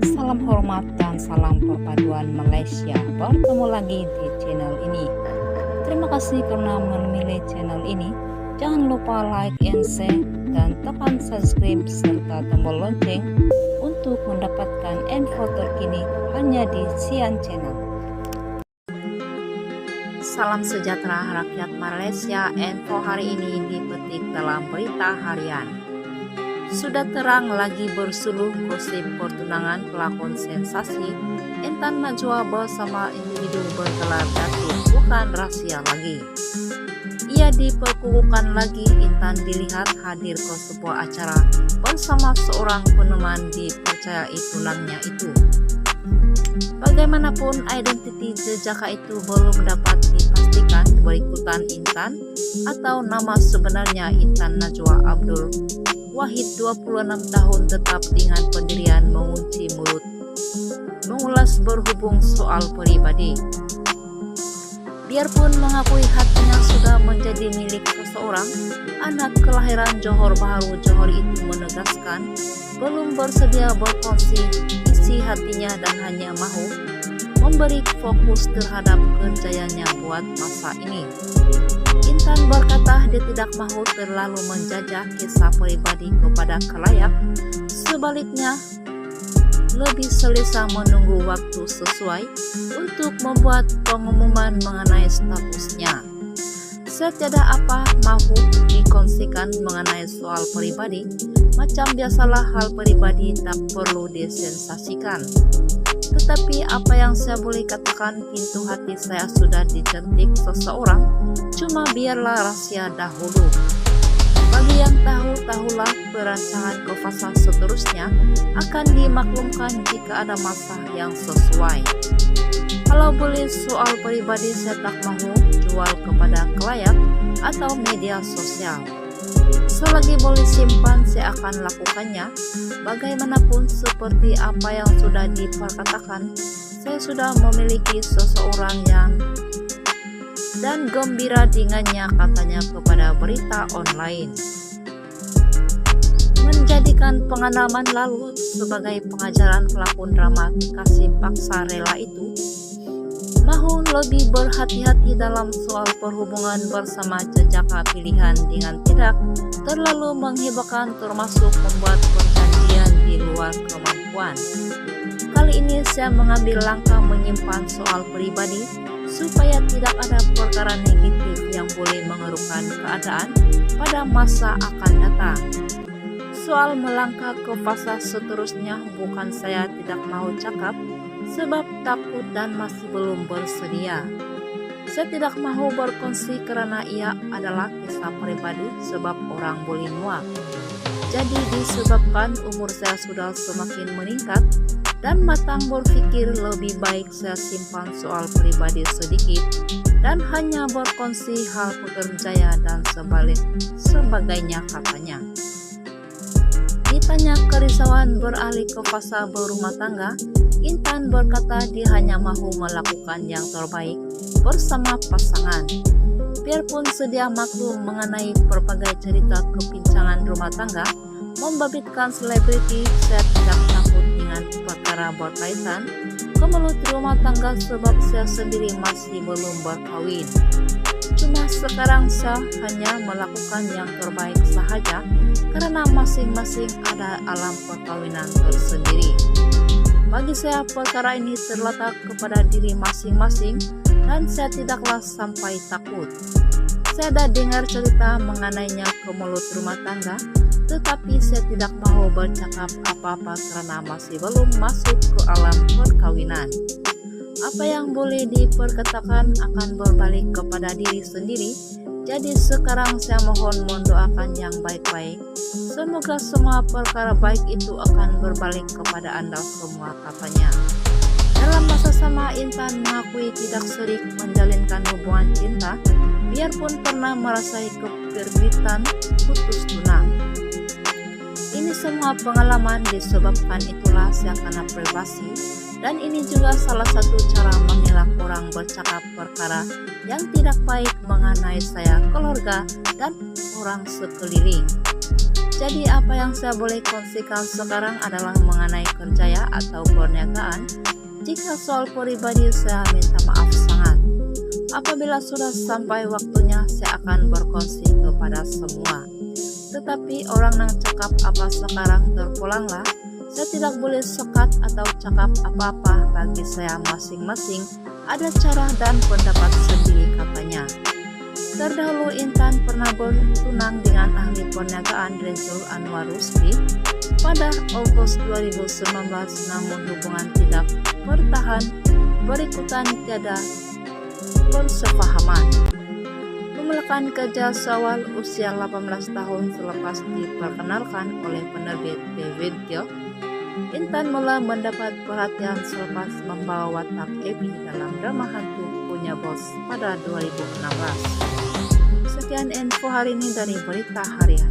Salam hormat dan salam perpaduan Malaysia. Bertemu lagi di channel ini. Terima kasih karena memilih channel ini. Jangan lupa like and share dan tekan subscribe serta tombol lonceng untuk mendapatkan info terkini hanya di Sian Channel. Salam sejahtera rakyat Malaysia. Info hari ini dipetik dalam berita harian. Sudah terang lagi bersuluh gosip pertunangan pelakon sensasi Intan Najwa bersama individu bergelar Datuk bukan rahasia lagi. Ia diperkukuhkan lagi. Intan dilihat hadir ke sebuah acara bersama seorang peneman dipercayai tunangnya itu. Bagaimanapun identiti jejak itu belum dapat dipastikan berikutan Intan atau nama sebenarnya Intan Najwa Abdul Wahid 26 tahun tetap dengan pendirian mengunci mulut mengulas berhubung soal pribadi. Biarpun mengakui hatinya sudah menjadi milik seseorang, anak kelahiran Johor Bahru Johor itu menegaskan belum bersedia berkongsi isi hatinya dan hanya mahu memberi fokus terhadap kerjanya buat masa ini. Intan berkata dia tidak mahu terlalu menjajah kisah pribadi kepada khalayak. Sebaliknya, lebih selesa menunggu waktu sesuai untuk membuat pengumuman mengenai statusnya. Setiada apa mahu dikongsikan mengenai soal pribadi, macam biasalah hal pribadi tak perlu disensasikan. Tetapi apa yang saya boleh katakan, pintu hati saya sudah dijentik seseorang, cuma biarlah rahasia dahulu. Bagi yang tahu, tahulah perancangan ke fasa seterusnya akan dimaklumkan jika ada masa yang sesuai. Kalau boleh soal pribadi saya tak mahu jual kepada khalayak atau media sosial. Selagi boleh simpan saya akan lakukannya. Bagaimanapun seperti apa yang sudah diperkatakan, saya sudah memiliki seseorang yang dan gembira dengannya, katanya kepada berita online. Menjadikan pengalaman lalu sebagai pengajaran pelakon drama kasih paksa rela itu mahu lebih berhati-hati dalam soal perhubungan bersama jejaka pilihan dengan tidak terlalu menghibahkan, termasuk membuat perjanjian di luar kemampuan. Kali ini saya mengambil langkah menyimpan soal pribadi supaya tidak ada perkara negatif yang boleh mengerukan keadaan pada masa akan datang. Soal melangkah ke fasa seterusnya, bukan saya tidak mau cakap sebab takut dan masih belum bersedia. Saya tidak mahu berkongsi karena ia adalah kisah pribadi sebab orang boleh muak. Jadi disebabkan umur saya sudah semakin meningkat dan matang berpikir, lebih baik saya simpan soal pribadi sedikit dan hanya berkongsi hal pekerjaan dan sebagainya, katanya. Ditanya kerisauan beralih ke fasa berumah tangga, Intan berkata dia hanya mahu melakukan yang terbaik bersama pasangan. Biarpun sedia maklum mengenai berbagai cerita kepincangan rumah tangga membabitkan selebriti, saya tidak takut dengan perkara berkaitan kemelut rumah tangga sebab saya sendiri masih belum berkawin. Cuma sekarang saya hanya melakukan yang terbaik sahaja karena masing-masing ada alam perkawinan tersendiri. Bagi saya perkara ini terletak kepada diri masing-masing dan saya tidaklah sampai takut. Saya dah dengar cerita mengenainya kemelut rumah tangga, tetapi saya tidak mahu bercakap apa-apa karena masih belum masuk ke alam perkawinan. Apa yang boleh diperkatakan akan berbalik kepada diri sendiri. Jadi sekarang saya mohon mendoakan yang baik-baik. Semoga semua perkara baik itu akan berbalik kepada Anda semua, katanya. Dalam masa sama, Intan mengakui tidak sering menjalinkan hubungan cinta, biarpun pernah merasai kepergitan putus tunang. Ini semua pengalaman disebabkan itulah saya kena privasi, dan ini juga salah satu cara mengelak orang bercakap perkara yang tidak baik mengenai saya, keluarga, dan orang sekeliling. Jadi apa yang saya boleh kongsikan sekarang adalah mengenai kerjaya atau pernyataan, jika soal pribadi saya minta maaf sangat. Apabila sudah sampai waktunya, saya akan berkongsi kepada semua. Tetapi orang yang cakap apa sekarang terpulanglah, saya tidak boleh sekat atau cakap apa-apa. Bagi saya masing-masing ada cara dan pendapat sendiri, katanya. Terdahulu Intan pernah bertunang dengan ahli perniagaan Rezul Anwar Rusdi pada Agustus 2019, namun hubungan tidak bertahan berikutan tiada persepahaman. Memulakan kerja seawal usia 18 tahun selepas diperkenalkan oleh penerbit David Tyo, Intan mulai mendapat perhatian selepas membawa watak Ebi dalam drama hantu Punya Bos pada 2016. Sekian info hari ini dari Berita Harian.